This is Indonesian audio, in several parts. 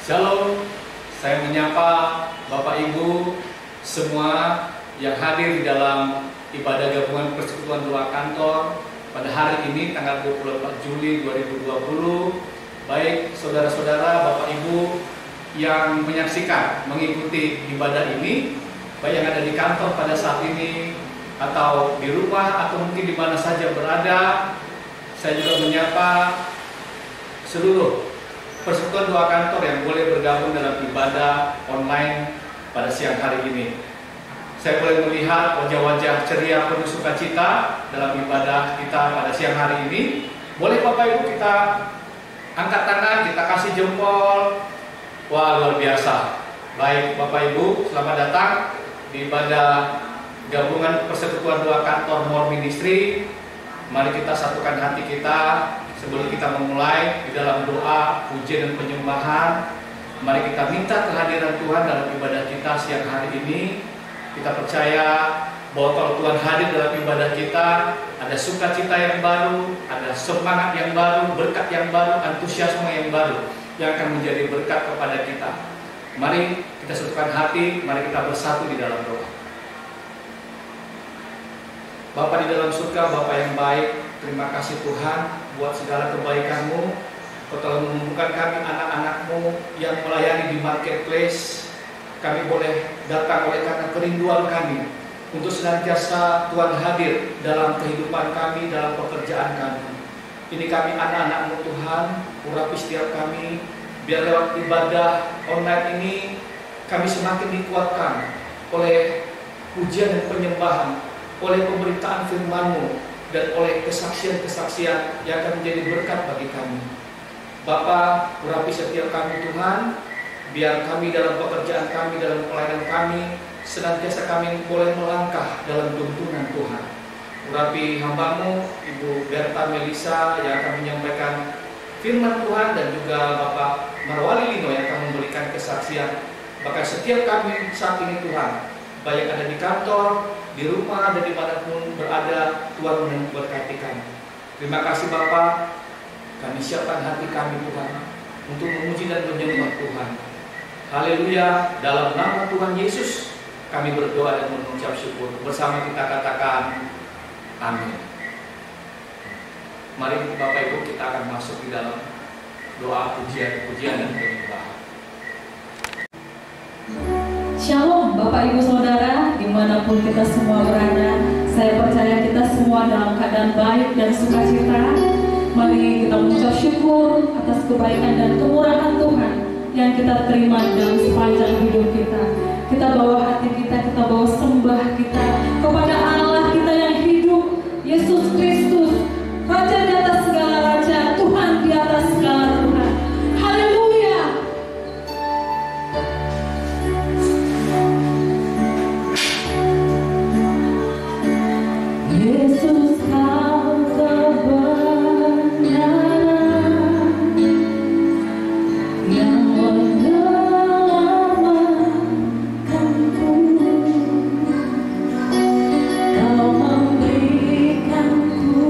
Shalom, saya menyapa Bapak Ibu semua yang hadir di dalam ibadah gabungan Persekutuan Doa Kantor pada hari ini tanggal 24 Juli 2020. Baik saudara-saudara, Bapak Ibu yang menyaksikan, mengikuti ibadah ini, baik yang ada di kantor pada saat ini atau di rumah atau mungkin di mana saja berada. Saya juga menyapa seluruh Persekutuan Doa Kantor yang boleh bergabung dalam ibadah online pada siang hari ini. Saya boleh melihat wajah-wajah ceria penuh sukacita dalam ibadah kita pada siang hari ini. Boleh Bapak Ibu kita angkat tangan, kita kasih jempol. Wah, luar biasa. Baik Bapak Ibu, selamat datang di ibadah gabungan Persekutuan Doa Kantor More Ministry. Mari kita satukan hati kita sebelum kita memulai di dalam doa, pujian dan penyembahan. Mari kita minta kehadiran Tuhan dalam ibadah kita siang hari ini. Kita percaya bahwa kalau Tuhan hadir dalam ibadah kita, ada sukacita yang baru, ada semangat yang baru, berkat yang baru, antusiasme yang baru yang akan menjadi berkat kepada kita. Mari kita satukan hati, mari kita bersatu di dalam doa. Bapa di dalam surga, Bapa yang baik, terima kasih Tuhan buat segala kebaikan-Mu. Kau telah menumbuhkan kami anak-anak-Mu yang melayani di marketplace. Kami boleh datang oleh karena kerinduan kami untuk senantiasa Tuhan hadir dalam kehidupan kami, dalam pekerjaan kami. Ini kami anak-anak-Mu Tuhan, urapi setiap kami, biar lewat ibadah online ini kami semakin dikuatkan oleh pujian dan penyembahan, oleh pemberitaan firman-Mu, dan oleh kesaksian-kesaksian yang akan menjadi berkat bagi kami. Bapa, urapi setiap kami Tuhan, biar kami dalam pekerjaan kami, dalam pelayanan kami, senantiasa kami boleh melangkah dalam tuntunan Tuhan. Urapi hamba-Mu, Ibu Berta Melisa yang akan menyampaikan firman Tuhan, dan juga Bapak Marwali Lino yang akan memberikan kesaksian. Bahkan setiap kami saat ini Tuhan, baik ada di kantor, di rumah, dan dimanapun berada, Tuhan memberkati kami. Terima kasih Bapak, kami siapkan hati kami Tuhan untuk memuji dan menyembah Tuhan. Haleluya, dalam nama Tuhan Yesus kami berdoa dan mengucap syukur. Bersama kita katakan amin. Mari Bapak Ibu kita akan masuk di dalam doa pujian dan penyembahan. Shalom Bapak Ibu Saudara, dimanapun kita semua berada. Saya percaya kita semua dalam keadaan baik dan sukacita. Mari kita mengucap syukur atas kebaikan dan kemurahan Tuhan yang kita terima dalam sepanjang hidup kita. Kita bawa hati kita, kita bawa sembah kita kepada Allah kita yang hidup, Yesus Kristus, Raja di atas segala raja, Tuhan di atas segala Tuhan. Haleluya. Yesus kau kebenaran yang menyelamatkanku. Kau memberikanku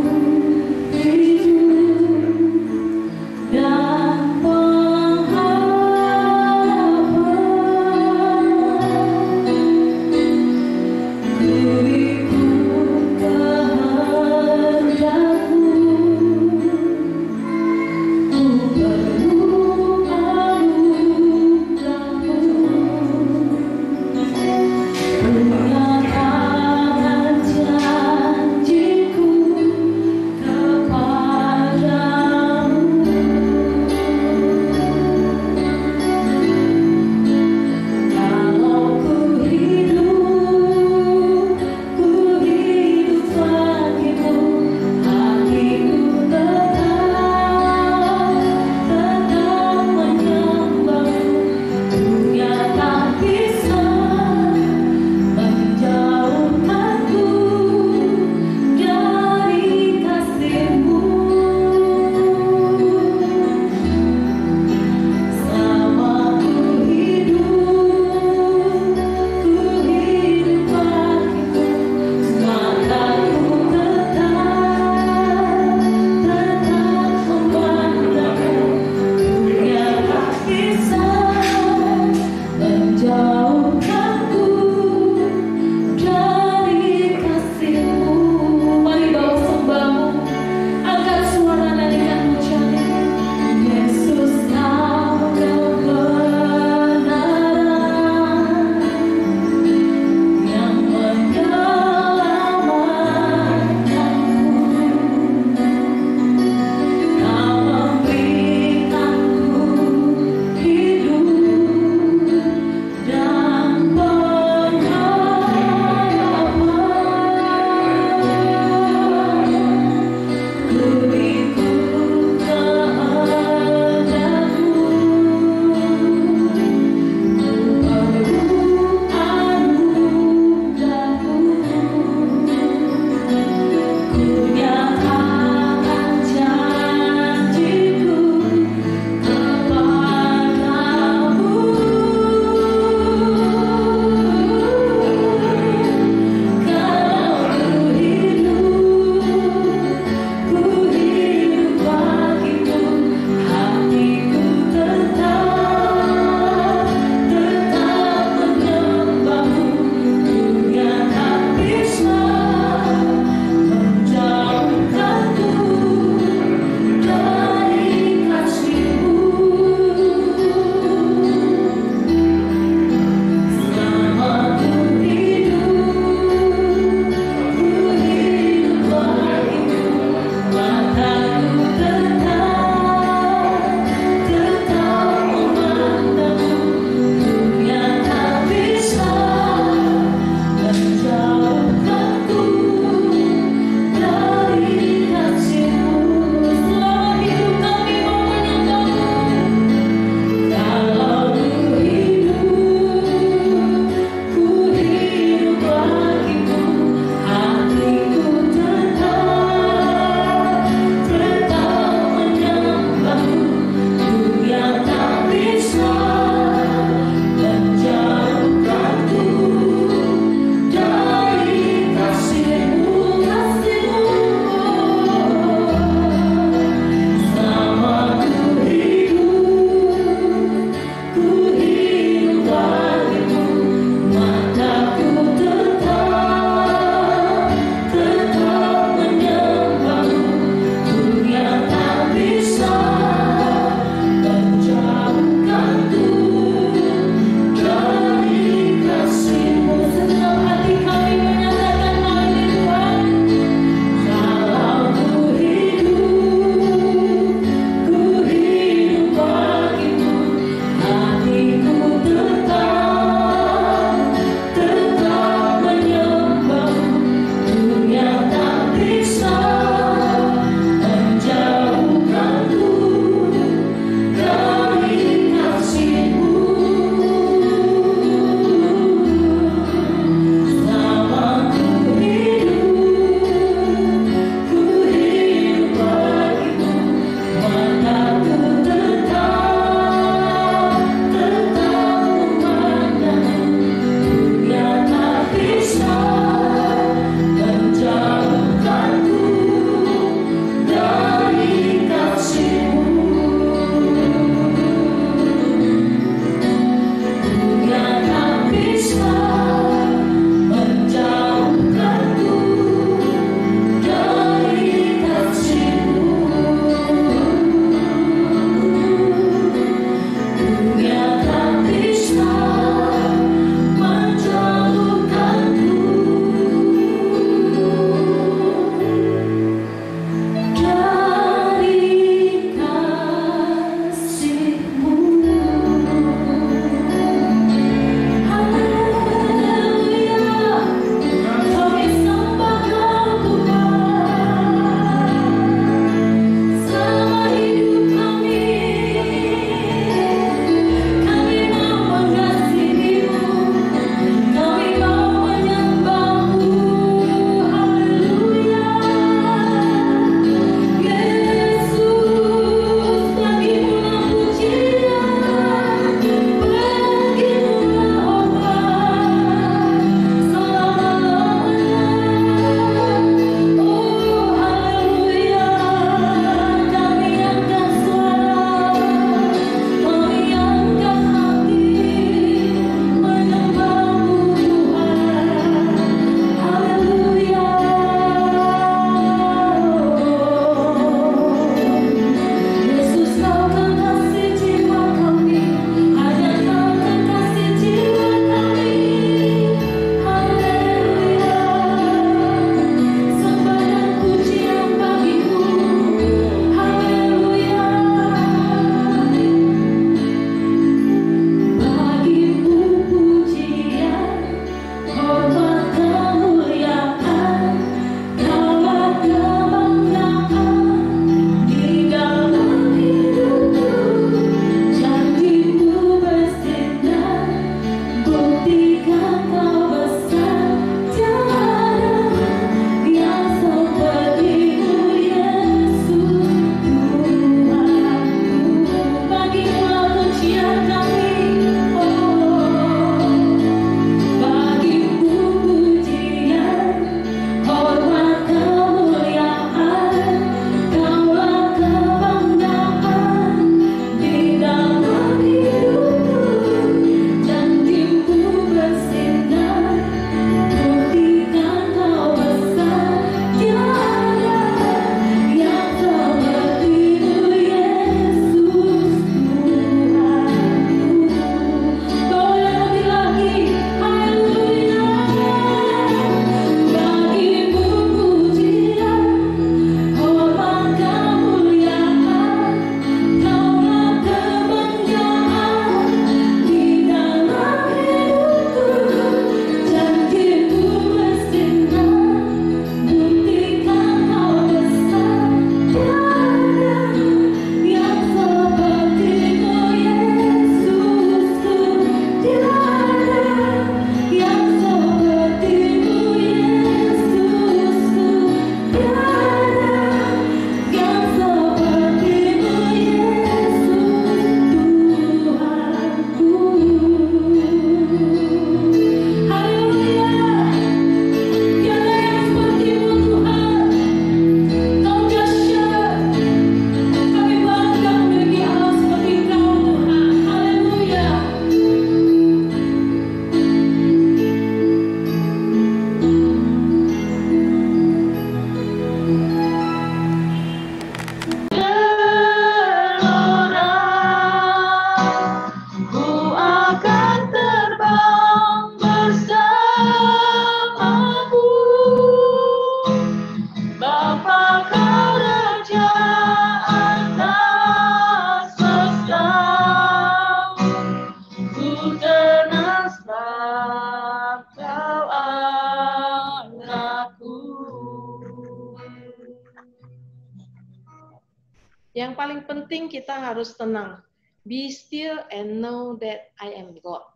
Yang paling penting kita harus tenang. Be still and know that I am God.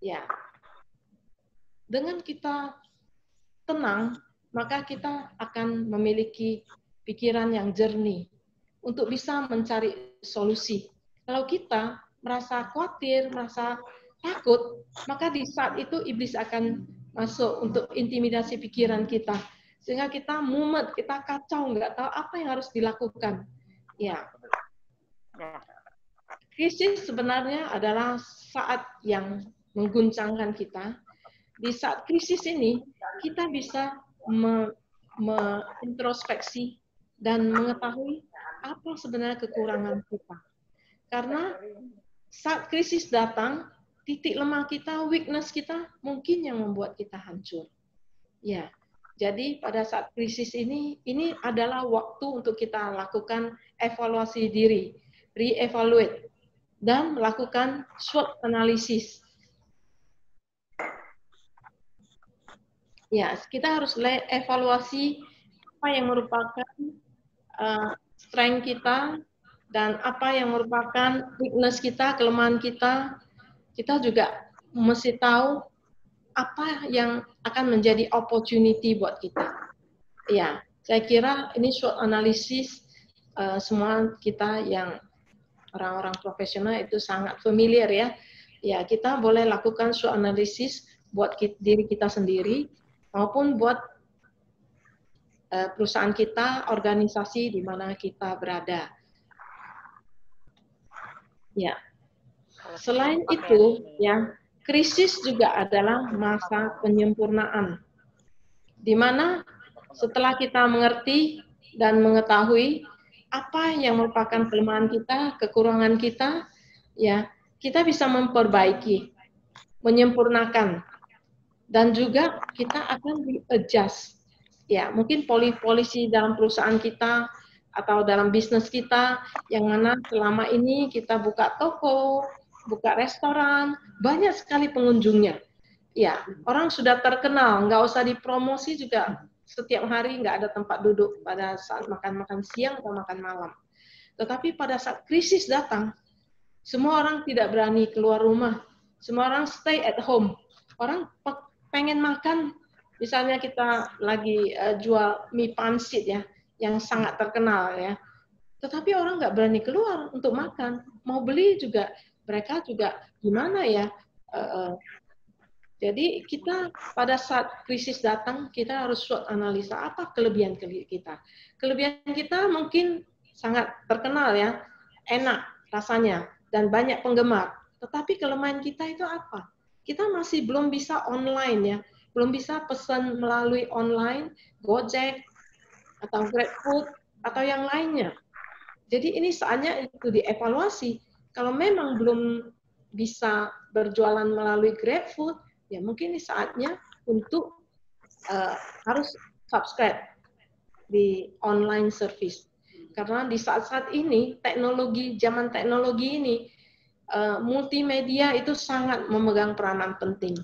Ya. Dengan kita tenang, maka kita akan memiliki pikiran yang jernih untuk bisa mencari solusi. Kalau kita merasa khawatir, merasa takut, maka di saat itu iblis akan masuk untuk intimidasi pikiran kita. Sehingga kita mumet, kita kacau, nggak tahu apa yang harus dilakukan. Ya. Krisis sebenarnya adalah saat yang mengguncangkan kita. Di saat krisis ini, kita bisa introspeksi dan mengetahui apa sebenarnya kekurangan kita. Karena saat krisis datang, titik lemah kita, weakness kita, mungkin yang membuat kita hancur. Ya, jadi pada saat krisis ini adalah waktu untuk kita lakukan evaluasi diri, re-evaluate, dan melakukan SWOT analisis. Ya, kita harus evaluasi apa yang merupakan strength kita dan apa yang merupakan weakness kita, kelemahan kita. Kita juga mesti tahu apa yang akan menjadi opportunity buat kita. Ya, saya kira ini SWOT analisis semua kita yang orang-orang profesional itu sangat familiar ya. Ya, kita boleh lakukan SWOT analisis buat diri kita sendiri maupun buat perusahaan kita, organisasi di mana kita berada. Ya. Selain itu, ya, krisis juga adalah masa penyempurnaan. Di mana setelah kita mengerti dan mengetahui apa yang merupakan kelemahan kita, kekurangan kita, ya, kita bisa memperbaiki, menyempurnakan. Dan juga kita akan di-adjust. Ya, mungkin polisi dalam perusahaan kita atau dalam bisnis kita yang mana selama ini kita buka toko, buka restoran, banyak sekali pengunjungnya. Ya, orang sudah terkenal, nggak usah dipromosi juga setiap hari nggak ada tempat duduk pada saat makan siang atau makan malam. Tetapi pada saat krisis datang, semua orang tidak berani keluar rumah, semua orang stay at home. Orang pengen makan, misalnya kita lagi jual mie pangsit ya, yang sangat terkenal ya. Tetapi orang nggak berani keluar untuk makan. Mau beli juga, mereka juga gimana ya. Jadi kita pada saat krisis datang, kita harus SWOT analisa apa kelebihan kita. Kelebihan kita mungkin sangat terkenal ya, enak rasanya, dan banyak penggemar. Tetapi kelemahan kita itu apa? Kita masih belum bisa online ya, belum bisa pesan melalui online, Gojek, atau GrabFood, atau yang lainnya. Jadi ini saatnya itu dievaluasi. Kalau memang belum bisa berjualan melalui GrabFood, ya mungkin ini saatnya untuk harus subscribe di online service. Karena di saat-saat ini, zaman teknologi ini, multimedia itu sangat memegang peranan penting.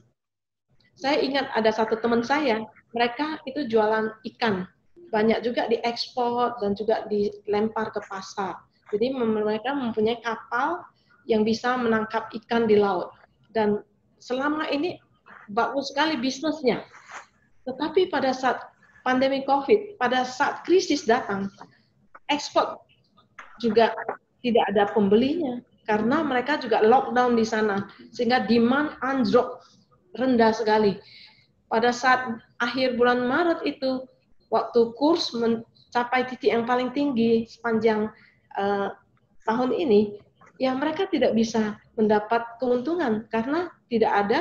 Saya ingat ada satu teman saya, mereka itu jualan ikan. Banyak juga diekspor dan juga dilempar ke pasar. Jadi mereka mempunyai kapal yang bisa menangkap ikan di laut. Dan selama ini bagus sekali bisnisnya. Tetapi pada saat pandemi COVID, pada saat krisis datang, ekspor juga tidak ada pembelinya. Karena mereka juga lockdown di sana. Sehingga demand anjlok rendah sekali. Pada saat akhir bulan Maret itu, waktu kurs mencapai titik yang paling tinggi sepanjang tahun ini, ya mereka tidak bisa mendapat keuntungan karena tidak ada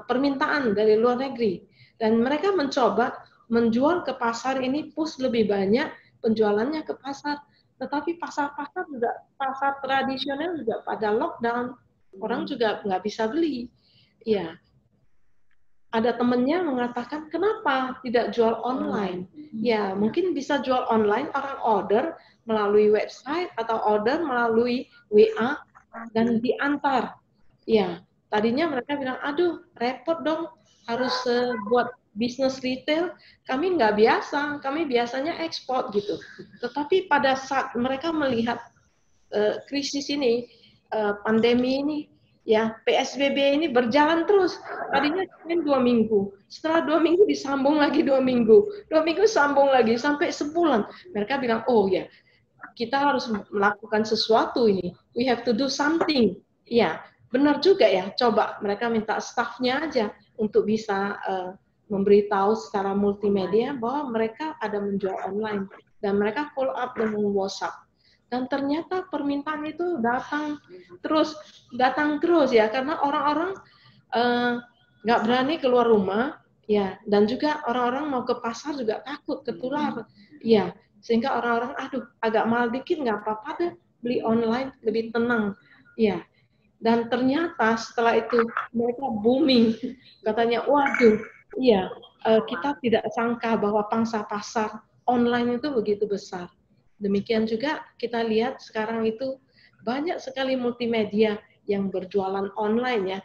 permintaan dari luar negeri. Dan mereka mencoba menjual ke pasar ini, push lebih banyak penjualannya ke pasar. Tetapi pasar-pasar juga, pasar tradisional juga pada lockdown, orang juga nggak bisa beli. Ya, ada temennya mengatakan, kenapa tidak jual online? Ya, mungkin bisa jual online, orang order melalui website atau order melalui WA dan diantar. Ya, tadinya mereka bilang, aduh repot dong, harus buat bisnis retail, kami nggak biasa, kami biasanya ekspor gitu. Tetapi pada saat mereka melihat krisis ini, pandemi ini, ya PSBB ini berjalan terus. Tadinya cuma 2 minggu, setelah 2 minggu disambung lagi 2 minggu, 2 minggu sambung lagi sampai sebulan. Mereka bilang, oh ya, kita harus melakukan sesuatu ini. We have to do something. Ya, benar juga ya. Coba mereka minta staffnya aja untuk bisa memberitahu secara multimedia bahwa mereka ada menjual online dan mereka follow up dengan WhatsApp. Dan ternyata permintaan itu datang terus ya, karena orang-orang nggak berani keluar rumah ya, dan juga orang-orang mau ke pasar juga takut ketular ya, sehingga orang-orang agak mahal dikit nggak apa-apa deh, beli online lebih tenang ya. Dan ternyata setelah itu mereka booming, katanya, waduh, iya, kita tidak sangka bahwa pangsa pasar online itu begitu besar. Demikian juga kita lihat sekarang itu banyak sekali multimedia yang berjualan online ya,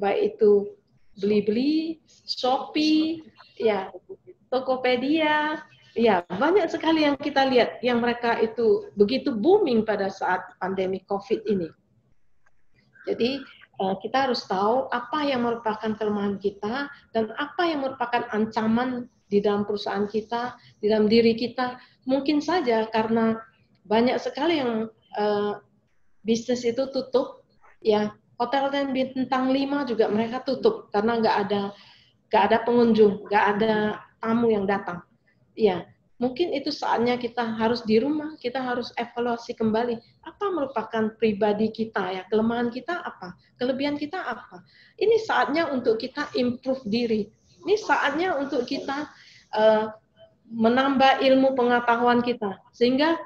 baik itu Blibli, Shopee, ya, Tokopedia, ya, banyak sekali yang kita lihat yang mereka itu begitu booming pada saat pandemi COVID ini. Jadi kita harus tahu apa yang merupakan kelemahan kita dan apa yang merupakan ancaman di dalam perusahaan kita, di dalam diri kita. Mungkin saja karena banyak sekali yang bisnis itu tutup, ya, hotel dan bintang 5 juga mereka tutup karena nggak ada pengunjung, nggak ada tamu yang datang. Ya, mungkin itu saatnya kita harus di rumah, kita harus evaluasi kembali apa merupakan pribadi kita ya, kelemahan kita apa, kelebihan kita apa. Ini saatnya untuk kita improve diri. Ini saatnya untuk kita menambah ilmu pengetahuan kita sehingga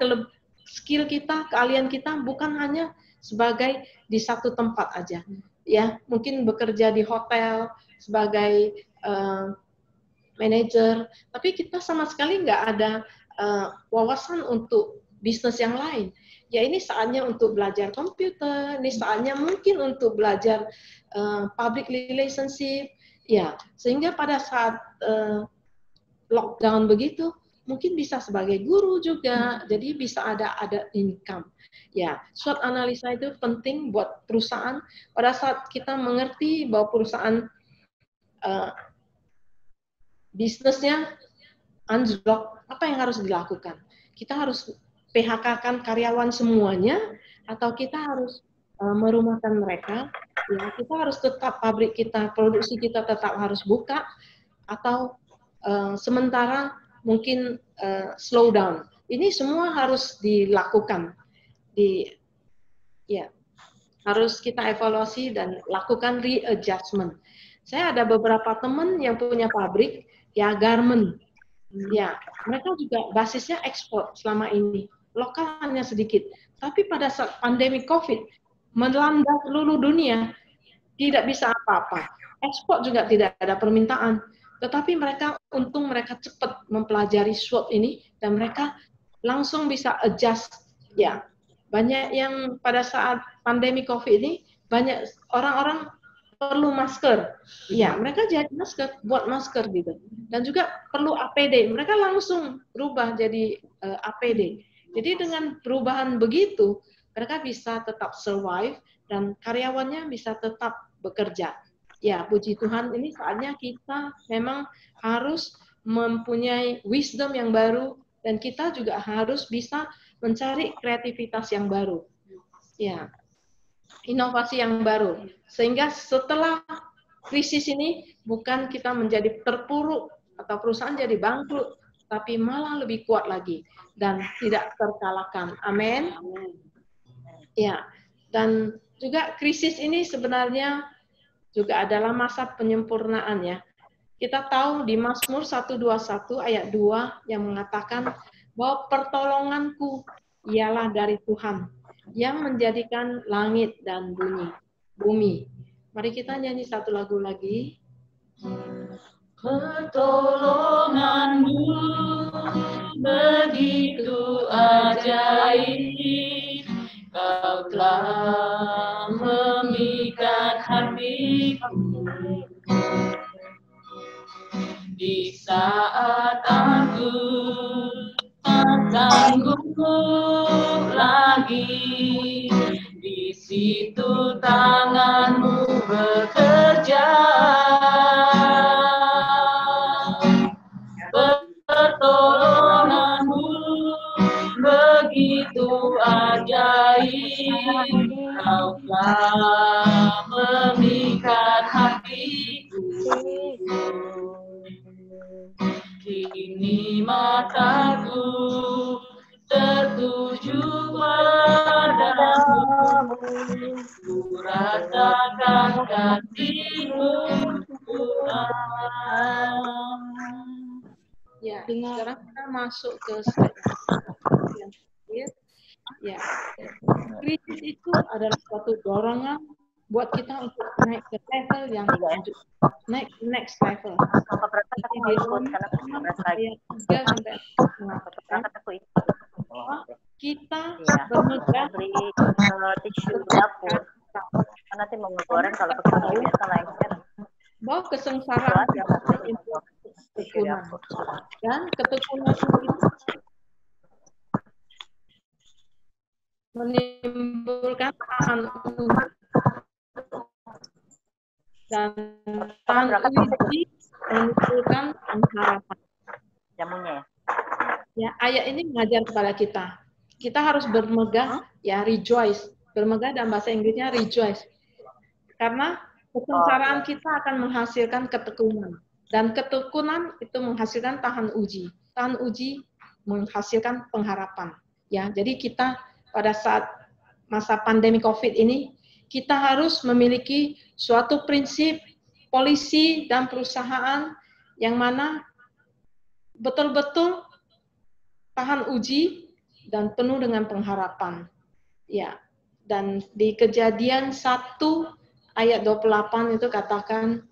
skill kita, keahlian kita bukan hanya sebagai di satu tempat aja. Ya, mungkin bekerja di hotel sebagai manajer, tapi kita sama sekali nggak ada wawasan untuk bisnis yang lain. Ya, ini saatnya untuk belajar komputer, ini saatnya mungkin untuk belajar public relationship, ya, sehingga pada saat lockdown begitu, mungkin bisa sebagai guru juga, jadi bisa ada income. Ya, SWOT analisa itu penting buat perusahaan. Pada saat kita mengerti bahwa perusahaan bisnisnya anjlok, apa yang harus dilakukan? Kita harus PHK-kan karyawan semuanya, atau kita harus merumahkan mereka? Ya, kita harus tetap pabrik kita, produksi kita tetap harus buka, atau sementara mungkin slow down. Ini semua harus dilakukan. Harus kita evaluasi dan lakukan readjustment. Saya ada beberapa teman yang punya pabrik, ya, garment. Ya, mereka juga basisnya ekspor selama ini. Lokal hanya sedikit. Tapi pada saat pandemi COVID melanda seluruh dunia, tidak bisa apa-apa. Ekspor juga tidak ada permintaan. Tetapi mereka untung mereka cepat mempelajari SWOT ini dan mereka langsung bisa adjust. Ya, banyak yang pada saat pandemi COVID ini banyak orang-orang perlu masker. Ya, mereka jadi buat masker gitu. Dan juga perlu APD. Mereka langsung berubah jadi APD. Jadi dengan perubahan begitu, mereka bisa tetap survive dan karyawannya bisa tetap bekerja. Ya, puji Tuhan, ini saatnya kita memang harus mempunyai wisdom yang baru dan kita juga harus bisa mencari kreativitas yang baru. Ya, inovasi yang baru. Sehingga setelah krisis ini bukan kita menjadi terpuruk atau perusahaan jadi bangkrut, tapi malah lebih kuat lagi dan tidak terkalahkan. Amin. Ya, dan juga krisis ini sebenarnya juga adalah masa penyempurnaan ya. Kita tahu di Mazmur 121 ayat 2 yang mengatakan bahwa pertolonganku ialah dari Tuhan yang menjadikan langit dan bumi. Mari kita nyanyi satu lagu lagi. Pertolonganmu begitu ajaib, Kau telah memikat hatiku. Di saat aku tak sanggup lagi, di situ tanganmu bekerja. Pertolonganmu begitu ajaib, kau telah memikat hatiku. Kini mataku tertuju padamu, ku rasakan kasih-Mu, Tuhan. Ya, sekarang kita masuk ke slide yang terakhir. Ya, krisis itu adalah suatu dorongan buat kita untuk naik ke level yang lanjut, naik ke next level. Jadi di Roma ayat 3 sampai 4 mengatakan bahwa kita bermegang tisu dapur. Nanti mau ngegoreng kalau pakai biasa lengket. bahwa kesengsaraan itu ketekunan, dan ketekunan itu menimbulkan tahan uji, dan tahan uji menimbulkan pengharapan. Jamunya ya. Ya, ayat ini mengajar kepada kita harus bermegah, ya, rejoice. Bermegah dalam bahasa Inggrisnya rejoice. Karena kesengsaraan kita akan menghasilkan ketekunan. Dan ketekunan itu menghasilkan tahan uji. Tahan uji menghasilkan pengharapan. Ya, jadi kita pada saat masa pandemi COVID ini, kita harus memiliki suatu prinsip, polisi dan perusahaan yang mana betul-betul tahan uji dan penuh dengan pengharapan. Ya, dan di Kejadian 1 ayat 28 itu katakan,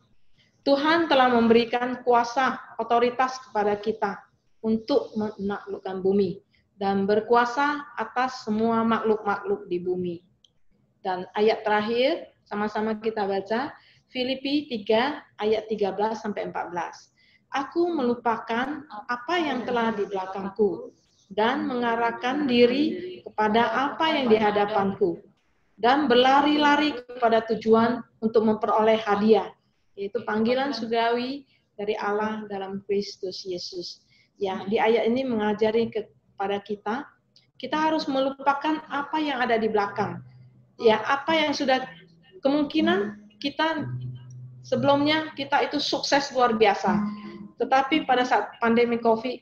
Tuhan telah memberikan kuasa, otoritas kepada kita untuk menaklukkan bumi dan berkuasa atas semua makhluk-makhluk di bumi. Dan ayat terakhir sama-sama kita baca, Filipi 3 ayat 13 sampai 14. Aku melupakan apa yang telah di belakangku dan mengarahkan diri kepada apa yang di hadapanku dan berlari-lari kepada tujuan untuk memperoleh hadiah, yaitu panggilan surgawi dari Allah dalam Kristus Yesus. Ya, di ayat ini mengajari kepada kita harus melupakan apa yang ada di belakang. Ya, apa yang sudah kemungkinan kita sebelumnya kita itu sukses luar biasa. Tetapi pada saat pandemi COVID,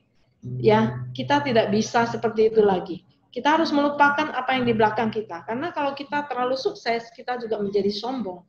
ya, kita tidak bisa seperti itu lagi. Kita harus melupakan apa yang di belakang kita. Karena kalau kita terlalu sukses, kita juga menjadi sombong.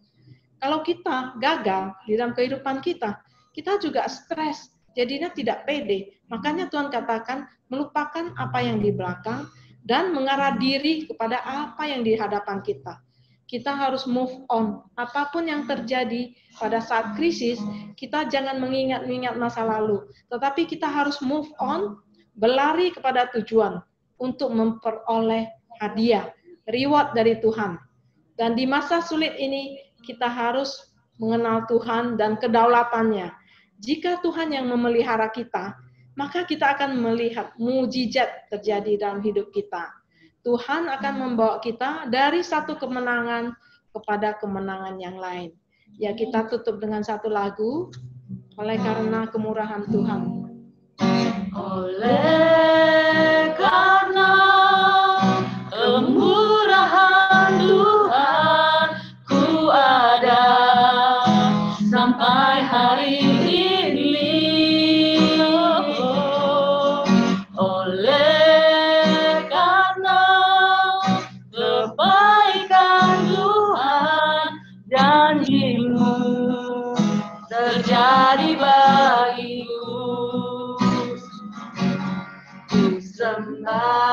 Kalau kita gagal di dalam kehidupan kita, kita juga stres, jadinya tidak pede. Makanya Tuhan katakan, melupakan apa yang di belakang dan mengarah diri kepada apa yang di hadapan kita. Kita harus move on. Apapun yang terjadi pada saat krisis, kita jangan mengingat-ingat masa lalu. Tetapi kita harus move on, berlari kepada tujuan untuk memperoleh hadiah, reward dari Tuhan. Dan di masa sulit ini, kita harus mengenal Tuhan dan kedaulatannya. Jika Tuhan yang memelihara kita, maka kita akan melihat mukjizat terjadi dalam hidup kita. Tuhan akan membawa kita dari satu kemenangan kepada kemenangan yang lain. Ya, kita tutup dengan satu lagu, oleh karena kemurahan Tuhan. Oleh karena kemurahan Tuhan, ku ada sampai hari ini. Oleh karena kebaikan Tuhan, janji-Mu terjadi bagiku. Ku sembah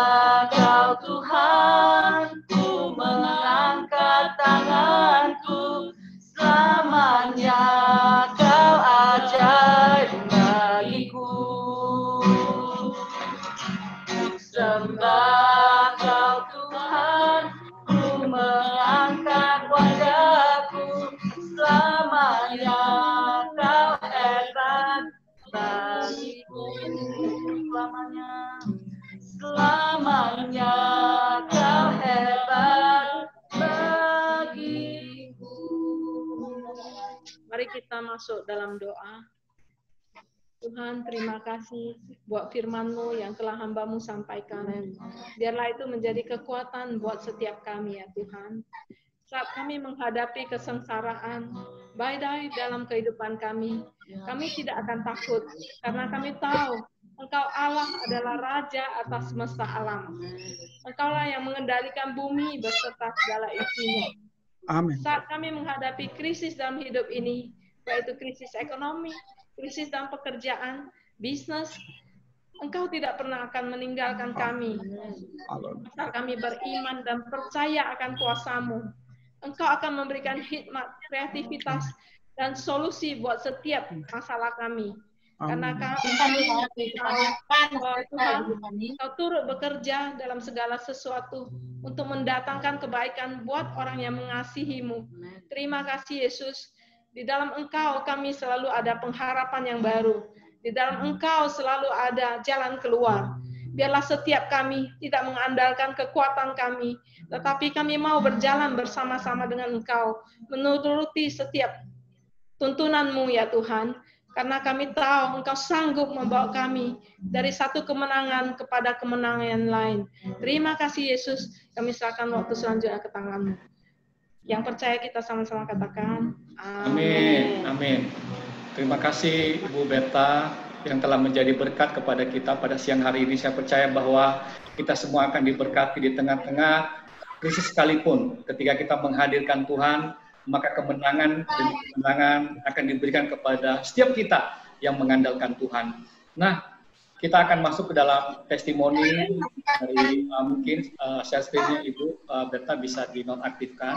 Mari kita masuk dalam doa. Tuhan, terima kasih buat firman-Mu yang telah hamba-Mu sampaikan. Biarlah itu menjadi kekuatan buat setiap kami ya Tuhan. Saat kami menghadapi kesengsaraan, badai dalam kehidupan kami tidak akan takut karena kami tahu Engkau Allah adalah Raja atas semesta alam. Engkaulah yang mengendalikan bumi beserta segala isinya. Amin. Saat kami menghadapi krisis dalam hidup ini, yaitu krisis ekonomi, krisis dalam pekerjaan, bisnis, Engkau tidak pernah akan meninggalkan kami. Saat kami beriman dan percaya akan kuasa-Mu, Engkau akan memberikan hikmat, kreativitas, dan solusi buat setiap masalah kami. Karena kami Tuhan, Engkau turut bekerja dalam segala sesuatu untuk mendatangkan kebaikan buat orang yang mengasihi-Mu. Terima kasih Yesus. Di dalam Engkau kami selalu ada pengharapan yang baru. Di dalam Engkau selalu ada jalan keluar. Biarlah setiap kami tidak mengandalkan kekuatan kami, tetapi kami mau berjalan bersama-sama dengan Engkau, menuruti setiap tuntunan-Mu ya Tuhan. Karena kami tahu Engkau sanggup membawa kami dari satu kemenangan kepada kemenangan yang lain. Terima kasih Yesus. Kami serahkan waktu selanjutnya ke tangan-Mu. Yang percaya kita sama-sama katakan. Amin. Amin. Terima kasih Ibu Berta yang telah menjadi berkat kepada kita pada siang hari ini. Saya percaya bahwa kita semua akan diberkati di tengah-tengah krisis sekalipun. Ketika kita menghadirkan Tuhan, maka kemenangan demi kemenangan akan diberikan kepada setiap kita yang mengandalkan Tuhan. Nah, kita akan masuk ke dalam testimoni dari mungkin share screen-nya Ibu Berta bisa dinonaktifkan.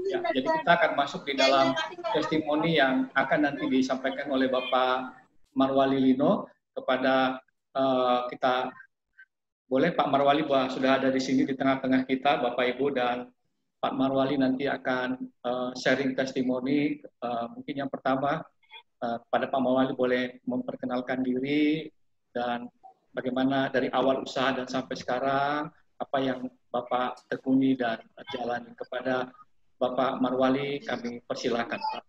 Ya, jadi kita akan masuk di dalam testimoni yang akan nanti disampaikan oleh Bapak Marwali Lino kepada kita. Boleh Pak Marwali sudah ada di sini di tengah-tengah kita, Bapak Ibu, dan Pak Marwali nanti akan sharing testimoni. Mungkin yang pertama, pada Pak Marwali boleh memperkenalkan diri dan bagaimana dari awal usaha dan sampai sekarang, apa yang Bapak tekuni dan jalani. Kepada Bapak Marwali kami persilakan, Pak.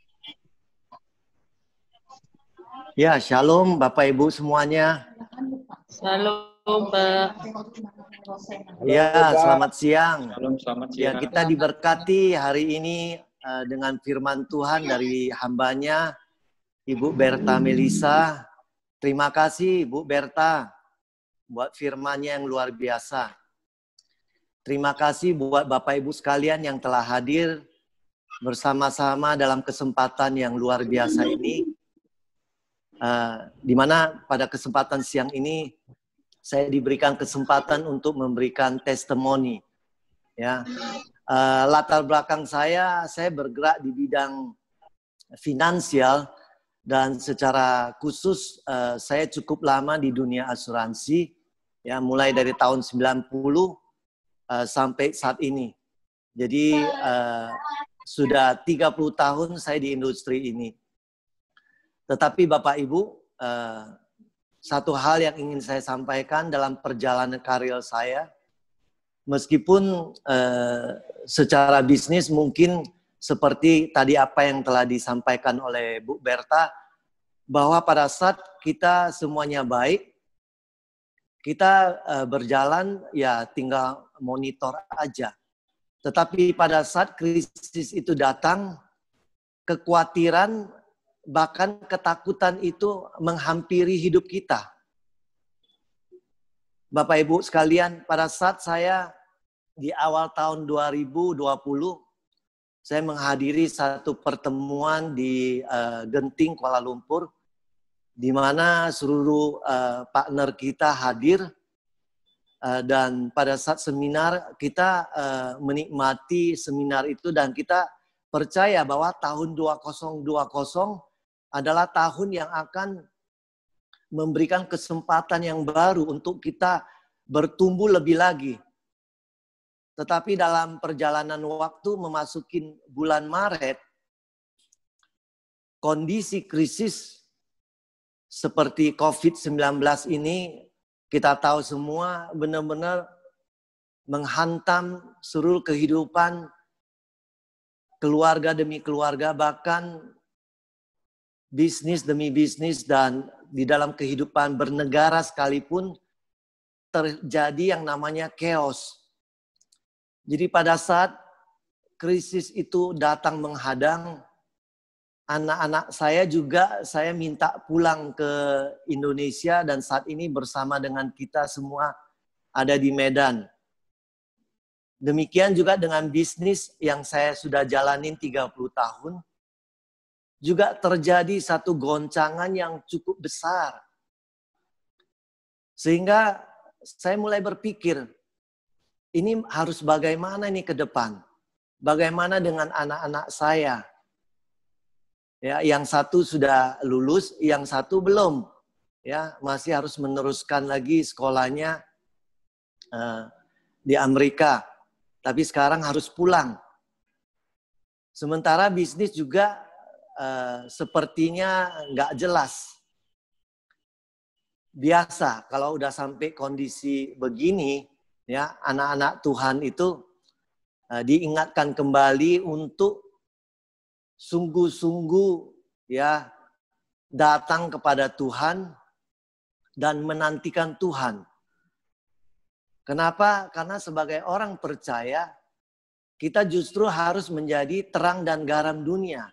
Ya, shalom Bapak Ibu semuanya. Shalom, Pak. Ya, selamat siang. Shalom, selamat Ya, siang. kita diberkati hari ini dengan firman Tuhan dari hambanya, Ibu Berta Melisa. Terima kasih Ibu Berta buat firman-Nya yang luar biasa. Terima kasih buat Bapak Ibu sekalian yang telah hadir bersama-sama dalam kesempatan yang luar biasa ini. Di mana pada kesempatan siang ini saya diberikan kesempatan untuk memberikan testimoni. Ya, latar belakang saya bergerak di bidang finansial dan secara khusus saya cukup lama di dunia asuransi. Ya, mulai dari tahun 90 sampai saat ini. Jadi sudah 30 tahun saya di industri ini. Tetapi Bapak Ibu, satu hal yang ingin saya sampaikan dalam perjalanan karir saya, meskipun secara bisnis mungkin seperti tadi apa yang telah disampaikan oleh Bu Berta, bahwa pada saat kita semuanya baik, kita berjalan ya tinggal monitor aja. Tetapi pada saat krisis itu datang, kekhawatiran bahkan ketakutan itu menghampiri hidup kita. Bapak Ibu sekalian, pada saat saya di awal tahun 2020, saya menghadiri satu pertemuan di Genting, Kuala Lumpur, di mana seluruh partner kita hadir. Dan pada saat seminar, kita menikmati seminar itu dan kita percaya bahwa tahun 2020 adalah tahun yang akan memberikan kesempatan yang baru untuk kita bertumbuh lebih lagi. Tetapi dalam perjalanan waktu memasuki bulan Maret, kondisi krisis seperti COVID-19 ini kita tahu semua benar-benar menghantam seluruh kehidupan keluarga demi keluarga, bahkan bisnis demi bisnis dan di dalam kehidupan bernegara sekalipun terjadi yang namanya chaos. Jadi pada saat krisis itu datang menghadang, anak-anak saya juga saya minta pulang ke Indonesia dan saat ini bersama dengan kita semua ada di Medan. Demikian juga dengan bisnis yang saya sudah jalanin 30 tahun. Juga terjadi satu goncangan yang cukup besar. Sehingga saya mulai berpikir, ini harus bagaimana ini ke depan? Bagaimana dengan anak-anak saya? Ya, yang satu sudah lulus, yang satu belum. Ya, masih harus meneruskan lagi sekolahnya di Amerika. Tapi sekarang harus pulang. Sementara bisnis juga sepertinya nggak jelas. Biasa kalau udah sampai kondisi begini, ya anak-anak Tuhan itu diingatkan kembali untuk sungguh-sungguh ya datang kepada Tuhan dan menantikan Tuhan. Kenapa? Karena sebagai orang percaya, kita justru harus menjadi terang dan garam dunia.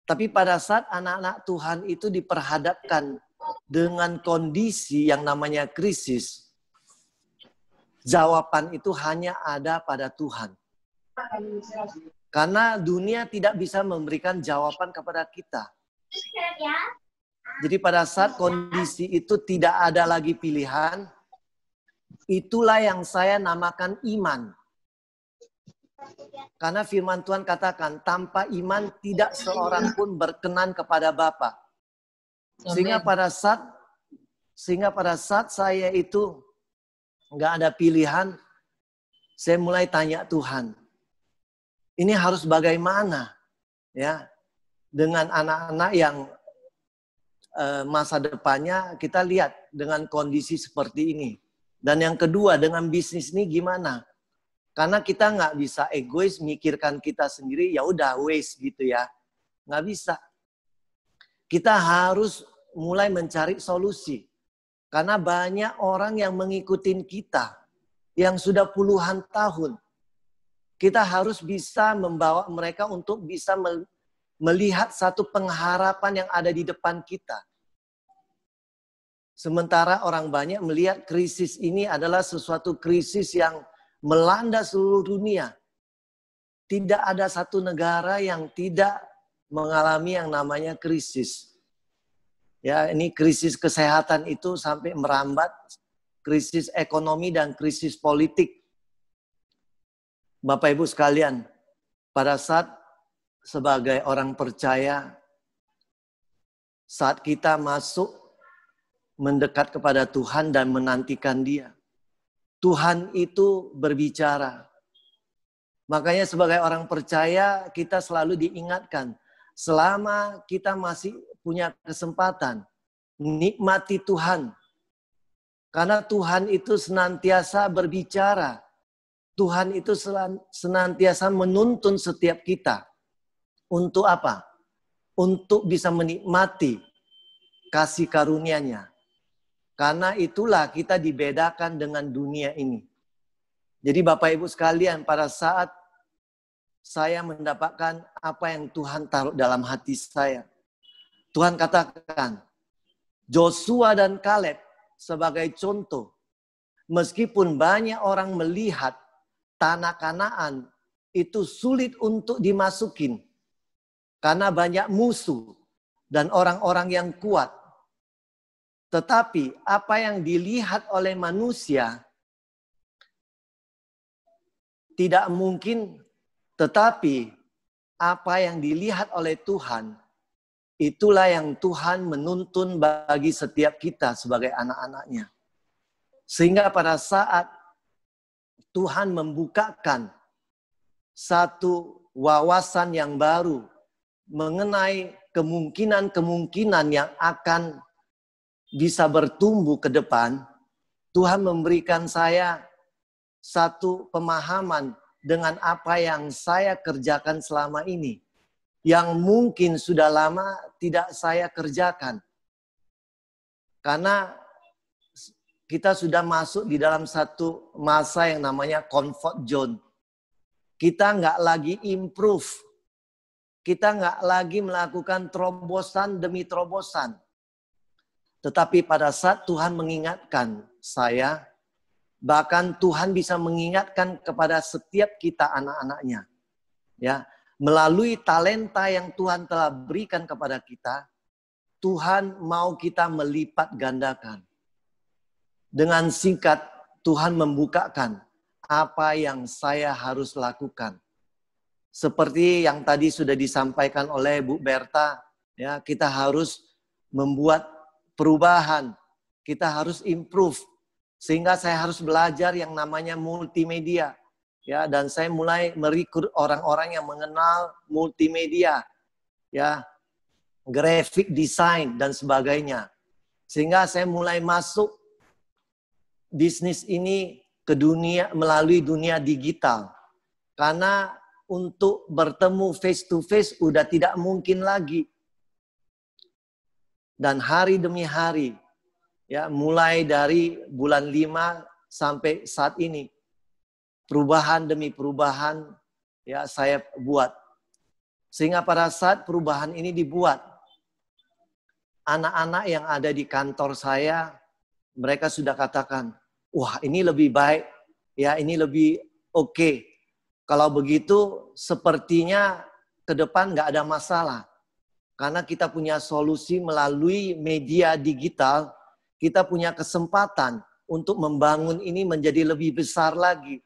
Tapi pada saat anak-anak Tuhan itu diperhadapkan dengan kondisi yang namanya krisis, jawaban itu hanya ada pada Tuhan. Karena dunia tidak bisa memberikan jawaban kepada kita. Jadi pada saat kondisi itu tidak ada lagi pilihan, itulah yang saya namakan iman. Karena firman Tuhan katakan, tanpa iman tidak seorang pun berkenan kepada Bapa. Sehingga pada saat saya itu nggak ada pilihan, saya mulai tanya Tuhan, ini harus bagaimana? Ya, dengan anak-anak yang masa depannya kita lihat dengan kondisi seperti ini. Dan yang kedua, dengan bisnis ini gimana? Karena kita nggak bisa egois mikirkan kita sendiri, ya udah waste gitu ya. Nggak bisa. Kita harus mulai mencari solusi. Karena banyak orang yang mengikuti kita, yang sudah puluhan tahun. Kita harus bisa membawa mereka untuk bisa melihat satu pengharapan yang ada di depan kita. Sementara orang banyak melihat krisis ini adalah sesuatu krisis yang melanda seluruh dunia. Tidak ada satu negara yang tidak mengalami yang namanya krisis. Ya, ini krisis kesehatan itu sampai merambat krisis ekonomi dan krisis politik. Bapak Ibu sekalian, pada saat sebagai orang percaya, saat kita masuk mendekat kepada Tuhan dan menantikan Dia, Tuhan itu berbicara. Makanya sebagai orang percaya kita selalu diingatkan, selama kita masih punya kesempatan, nikmati Tuhan. Karena Tuhan itu senantiasa berbicara. Tuhan itu senantiasa menuntun setiap kita. Untuk apa? Untuk bisa menikmati kasih karunia-Nya. Karena itulah kita dibedakan dengan dunia ini. Jadi Bapak Ibu sekalian, pada saat saya mendapatkan apa yang Tuhan taruh dalam hati saya, Tuhan katakan, Joshua dan Kaleb sebagai contoh, meskipun banyak orang melihat tanah Kanaan itu sulit untuk dimasukin, karena banyak musuh dan orang-orang yang kuat. Tetapi apa yang dilihat oleh manusia tidak mungkin, tetapi apa yang dilihat oleh Tuhan, itulah yang Tuhan menuntun bagi setiap kita sebagai anak-anak-Nya. Sehingga pada saat Tuhan membukakan satu wawasan yang baru mengenai kemungkinan-kemungkinan yang akan bisa bertumbuh ke depan, Tuhan memberikan saya satu pemahaman dengan apa yang saya kerjakan selama ini. Yang mungkin sudah lama tidak saya kerjakan. Karena kita sudah masuk di dalam satu masa yang namanya comfort zone. Kita nggak lagi improve. Kita nggak lagi melakukan terobosan demi terobosan. Tetapi pada saat Tuhan mengingatkan saya, bahkan Tuhan bisa mengingatkan kepada setiap kita anak-anaknya. Ya, melalui talenta yang Tuhan telah berikan kepada kita, Tuhan mau kita melipat gandakan. Dengan singkat, Tuhan membukakan apa yang saya harus lakukan. Seperti yang tadi sudah disampaikan oleh Bu Berta, ya, kita harus membuat perubahan, kita harus improve. Sehingga saya harus belajar yang namanya multimedia. Ya, dan saya mulai merekrut orang-orang yang mengenal multimedia. Ya, graphic design dan sebagainya. Sehingga saya mulai masuk bisnis ini ke dunia melalui dunia digital. Karena untuk bertemu face to face udah tidak mungkin lagi. Dan hari demi hari, ya, mulai dari bulan 5 sampai saat ini, perubahan demi perubahan ya saya buat. Sehingga pada saat perubahan ini dibuat, anak-anak yang ada di kantor saya, mereka sudah katakan, wah ini lebih baik, ya ini lebih oke. Kalau begitu sepertinya ke depan nggak ada masalah. Karena kita punya solusi melalui media digital, kita punya kesempatan untuk membangun ini menjadi lebih besar lagi.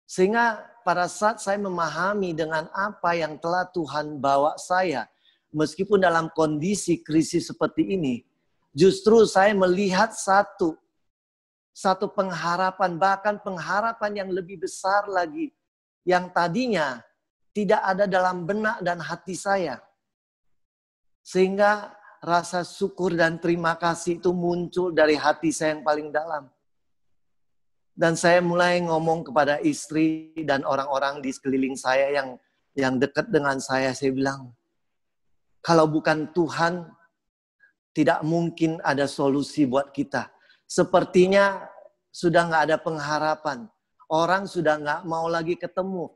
Sehingga pada saat saya memahami dengan apa yang telah Tuhan bawa saya, meskipun dalam kondisi krisis seperti ini, justru saya melihat satu pengharapan, bahkan pengharapan yang lebih besar lagi, yang tadinya tidak ada dalam benak dan hati saya. Sehingga rasa syukur dan terima kasih itu muncul dari hati saya yang paling dalam. Dan saya mulai ngomong kepada istri dan orang-orang di sekeliling saya yang dekat dengan saya bilang, kalau bukan Tuhan, tidak mungkin ada solusi buat kita. Sepertinya sudah nggak ada pengharapan. Orang sudah nggak mau lagi ketemu.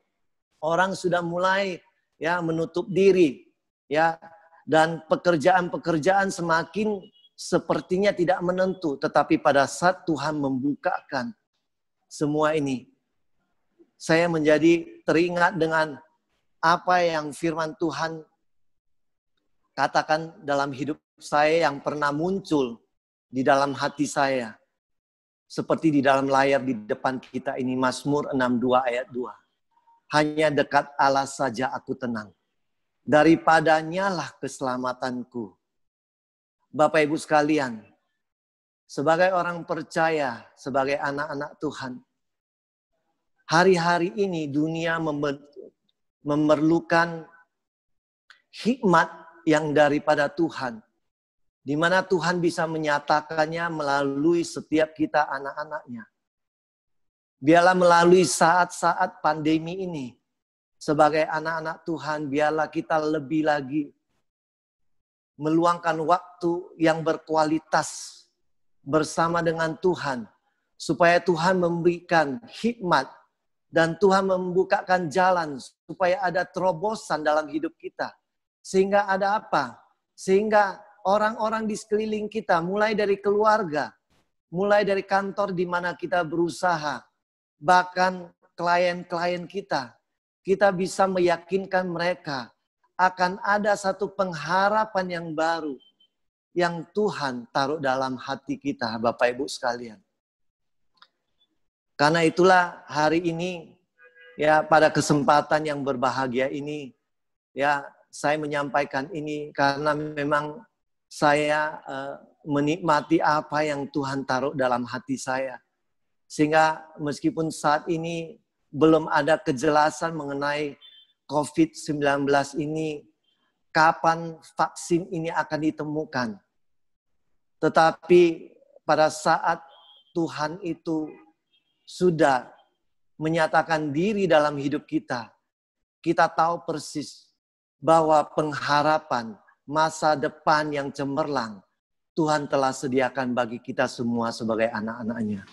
Orang sudah mulai ya menutup diri. Ya, dan pekerjaan-pekerjaan semakin sepertinya tidak menentu. Tetapi pada saat Tuhan membukakan semua ini, saya menjadi teringat dengan apa yang firman Tuhan katakan dalam hidup saya yang pernah muncul di dalam hati saya. Seperti di dalam layar di depan kita ini, Mazmur 62 ayat 2. Hanya dekat Allah saja aku tenang. Daripadanya lah keselamatanku. Bapak Ibu sekalian, sebagai orang percaya, sebagai anak-anak Tuhan, hari-hari ini dunia memerlukan hikmat yang daripada Tuhan, di mana Tuhan bisa menyatakannya melalui setiap kita anak-anaknya. Biarlah melalui saat-saat pandemi ini, sebagai anak-anak Tuhan, biarlah kita lebih lagi meluangkan waktu yang berkualitas bersama dengan Tuhan, supaya Tuhan memberikan hikmat dan Tuhan membukakan jalan supaya ada terobosan dalam hidup kita. Sehingga ada apa? Sehingga orang-orang di sekeliling kita, mulai dari keluarga, mulai dari kantor di mana kita berusaha, bahkan klien-klien kita bisa meyakinkan mereka akan ada satu pengharapan yang baru yang Tuhan taruh dalam hati kita, Bapak Ibu sekalian. Karena itulah hari ini, ya pada kesempatan yang berbahagia ini, ya saya menyampaikan ini karena memang saya menikmati apa yang Tuhan taruh dalam hati saya. Sehingga meskipun saat ini belum ada kejelasan mengenai COVID-19 ini, kapan vaksin ini akan ditemukan. Tetapi pada saat Tuhan itu sudah menyatakan diri dalam hidup kita, kita tahu persis bahwa pengharapan masa depan yang cemerlang Tuhan telah sediakan bagi kita semua sebagai anak-anaknya.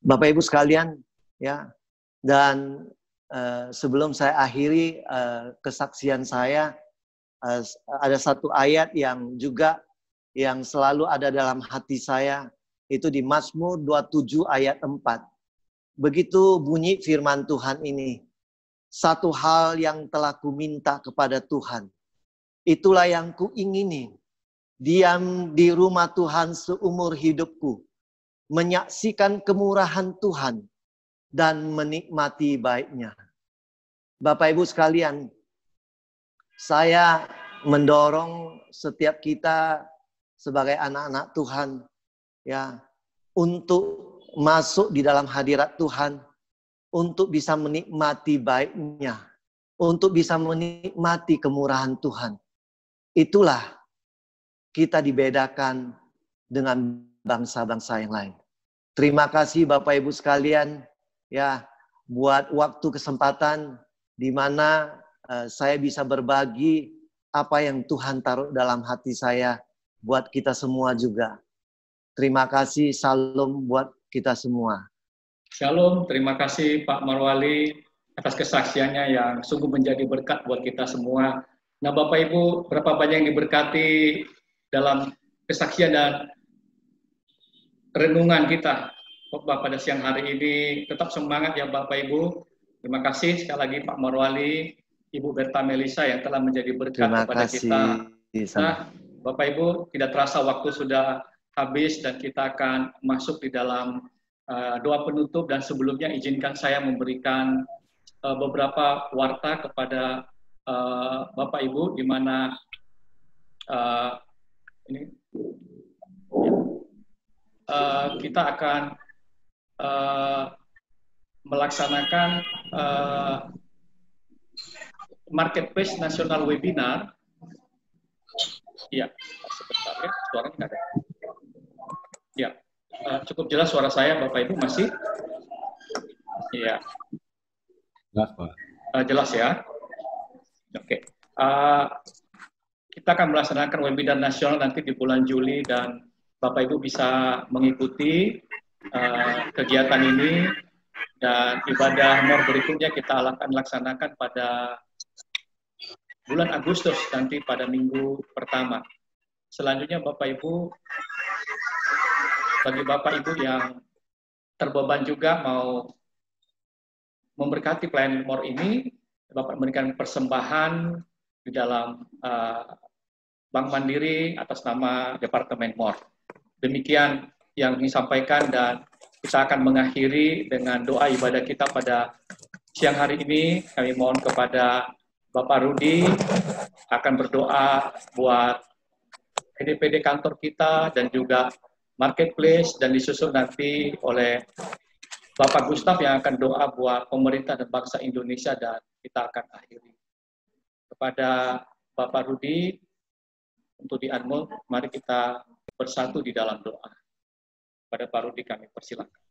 Bapak Ibu sekalian, ya, dan sebelum saya akhiri kesaksian saya, ada satu ayat yang juga yang selalu ada dalam hati saya, itu di Mazmur 27 ayat 4. Begitu bunyi firman Tuhan ini, satu hal yang telah kuminta kepada Tuhan, itulah yang kuingini, diam di rumah Tuhan seumur hidupku, menyaksikan kemurahan Tuhan, dan menikmati baiknya. Bapak Ibu sekalian, saya mendorong setiap kita sebagai anak-anak Tuhan, ya, untuk masuk di dalam hadirat Tuhan, untuk bisa menikmati baiknya, untuk bisa menikmati kemurahan Tuhan. Itulah kita dibedakan dengan bangsa-bangsa yang lain. Terima kasih Bapak Ibu sekalian, ya, buat waktu kesempatan di mana saya bisa berbagi apa yang Tuhan taruh dalam hati saya buat kita semua juga. Terima kasih, salam buat kita semua. Shalom, terima kasih Pak Marwali atas kesaksiannya yang sungguh menjadi berkat buat kita semua. Nah Bapak Ibu, berapa banyak yang diberkati dalam kesaksian dan renungan kita pada siang hari ini. Tetap semangat ya Bapak Ibu. Terima kasih sekali lagi Pak Marwali, Ibu Berta Melisa yang telah menjadi berkat kepada kita. Nah, Bapak Ibu, tidak terasa waktu sudah habis dan kita akan masuk di dalam doa penutup, dan sebelumnya izinkan saya memberikan beberapa warta kepada Bapak Ibu, di mana kita akan melaksanakan Marketplace Nasional Webinar. Iya, sebentar ya, suaranya nggak ada. Ya. Cukup jelas suara saya, Bapak Ibu, masih? Iya. Jelas, Pak. Jelas ya? Oke. Kita akan melaksanakan webinar nasional nanti di bulan Juli, dan Bapak Ibu bisa mengikuti kegiatan ini, dan ibadah MOR berikutnya kita akan laksanakan pada bulan Agustus, nanti pada minggu pertama. Selanjutnya Bapak Ibu, bagi Bapak Ibu yang terbeban juga mau memberkati pelayanan MOR ini, Bapak memberikan persembahan di dalam Bank Mandiri atas nama Departemen MOR. Demikian yang disampaikan, dan kita akan mengakhiri dengan doa ibadah kita pada siang hari ini. Kami mohon kepada Bapak Rudi akan berdoa buat PD-PD kantor kita dan juga Marketplace, dan disusul nanti oleh Bapak Gustaf yang akan doa buat pemerintah dan bangsa Indonesia, dan kita akan akhiri. Kepada Bapak Rudi untuk di-unmute, mari kita bersatu di dalam doa. Pada Pak Rudi kami persilakan.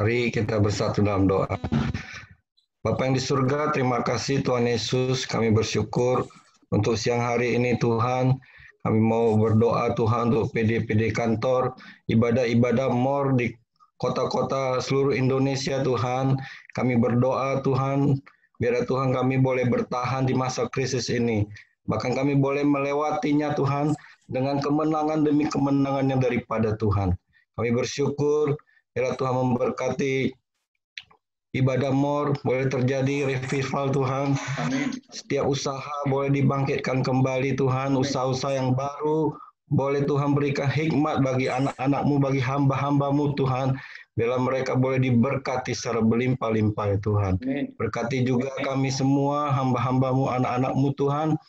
Mari kita bersatu dalam doa. Bapa yang di surga, terima kasih Tuhan Yesus, kami bersyukur untuk siang hari ini Tuhan. Kami mau berdoa Tuhan untuk PD-PD kantor, ibadah-ibadah MOR di kota-kota seluruh Indonesia Tuhan. Kami berdoa Tuhan, biar Tuhan kami boleh bertahan di masa krisis ini. Bahkan kami boleh melewatinya Tuhan dengan kemenangan demi kemenangan yang daripada Tuhan. Kami bersyukur, biar Tuhan memberkati ibadah MOR, boleh terjadi revival Tuhan. Amin. Setiap usaha boleh dibangkitkan kembali Tuhan, usaha-usaha yang baru, boleh Tuhan berikan hikmat bagi anak-anak-Mu, bagi hamba-hamba-Mu Tuhan, bila mereka boleh diberkati secara berlimpah-limpah ya Tuhan. Amin. Berkati juga kami semua, hamba-hamba-Mu, anak-anak-Mu Tuhan,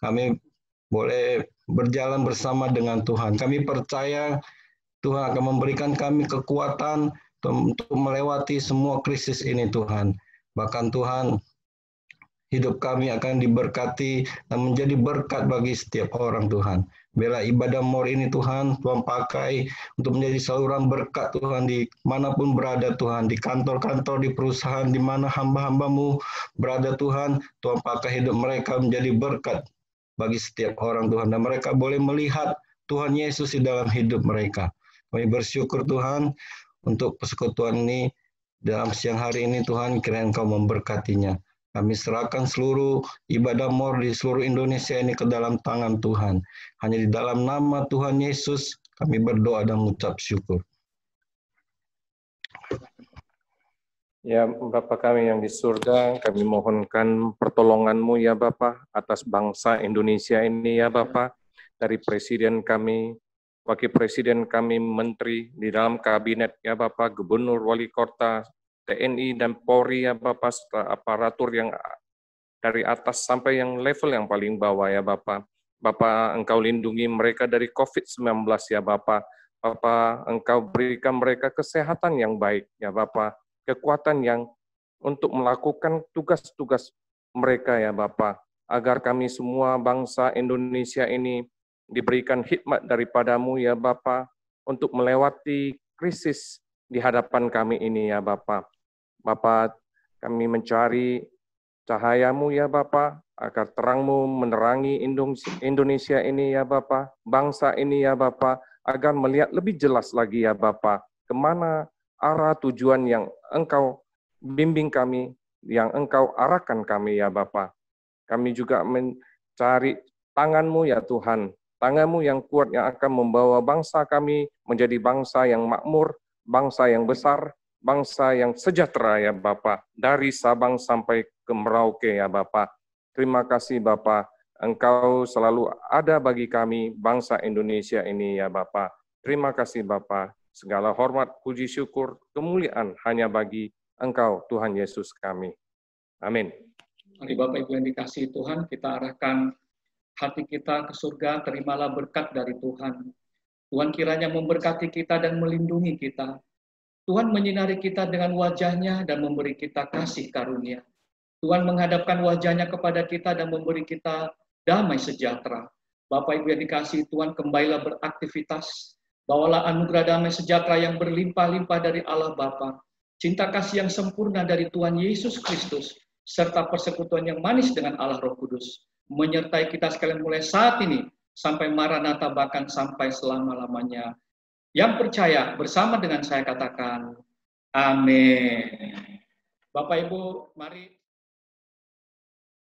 kami boleh berjalan bersama dengan Tuhan. Kami percaya Tuhan akan memberikan kami kekuatan untuk melewati semua krisis ini Tuhan. Bahkan Tuhan, hidup kami akan diberkati dan menjadi berkat bagi setiap orang Tuhan. Bela ibadah more ini Tuhan, Tuhan pakai untuk menjadi saluran berkat Tuhan dimanapun berada Tuhan, di kantor-kantor, di perusahaan, di mana hamba-hambamu berada Tuhan, Tuhan pakai hidup mereka menjadi berkat bagi setiap orang Tuhan, dan mereka boleh melihat Tuhan Yesus di dalam hidup mereka. Kami bersyukur Tuhan untuk persekutuan ini dalam siang hari ini Tuhan, kiranya Engkau memberkatinya. Kami serahkan seluruh ibadah more di seluruh Indonesia ini ke dalam tangan Tuhan. Hanya di dalam nama Tuhan Yesus kami berdoa dan mengucap syukur. Ya Bapa kami yang di surga, kami mohonkan pertolongan-Mu ya Bapa atas bangsa Indonesia ini ya Bapa, dari Presiden kami, Wakil Presiden kami, Menteri di dalam Kabinet ya Bapa, Gubernur, Wali Kota, TNI dan Polri ya Bapak, aparatur yang dari atas sampai yang level yang paling bawah ya Bapak. Bapak, Engkau lindungi mereka dari COVID-19 ya Bapak. Bapak, Engkau berikan mereka kesehatan yang baik ya Bapak. Kekuatan yang untuk melakukan tugas-tugas mereka ya Bapak. Agar kami semua bangsa Indonesia ini diberikan hikmat daripadamu ya Bapak. Untuk melewati krisis di hadapan kami ini ya Bapak. Bapak, kami mencari cahaya-Mu ya Bapak, agar terang-Mu menerangi Indonesia ini ya Bapak, bangsa ini ya Bapak, agar melihat lebih jelas lagi ya Bapak, kemana arah tujuan yang Engkau bimbing kami, yang Engkau arahkan kami ya Bapak. Kami juga mencari tangan-Mu ya Tuhan, tangan-Mu yang kuat yang akan membawa bangsa kami menjadi bangsa yang makmur, bangsa yang besar, bangsa yang sejahtera ya Bapak, dari Sabang sampai ke Merauke ya Bapak. Terima kasih Bapak, Engkau selalu ada bagi kami bangsa Indonesia ini ya Bapak. Terima kasih Bapak, segala hormat, puji syukur, kemuliaan hanya bagi Engkau Tuhan Yesus kami. Amin. Mari Bapak Ibu yang dikasihi Tuhan, kita arahkan hati kita ke surga, terimalah berkat dari Tuhan. Tuhan kiranya memberkati kita dan melindungi kita. Tuhan menyinari kita dengan wajah-Nya dan memberi kita kasih karunia. Tuhan menghadapkan wajah-Nya kepada kita dan memberi kita damai sejahtera. Bapak Ibu yang dikasihi Tuhan, kembalilah beraktivitas. Bawalah anugerah damai sejahtera yang berlimpah-limpah dari Allah Bapa, cinta kasih yang sempurna dari Tuhan Yesus Kristus, serta persekutuan yang manis dengan Allah Roh Kudus, menyertai kita sekalian mulai saat ini, sampai Maranatha, bahkan sampai selama-lamanya. Yang percaya bersama dengan saya katakan, amin. Bapak Ibu, mari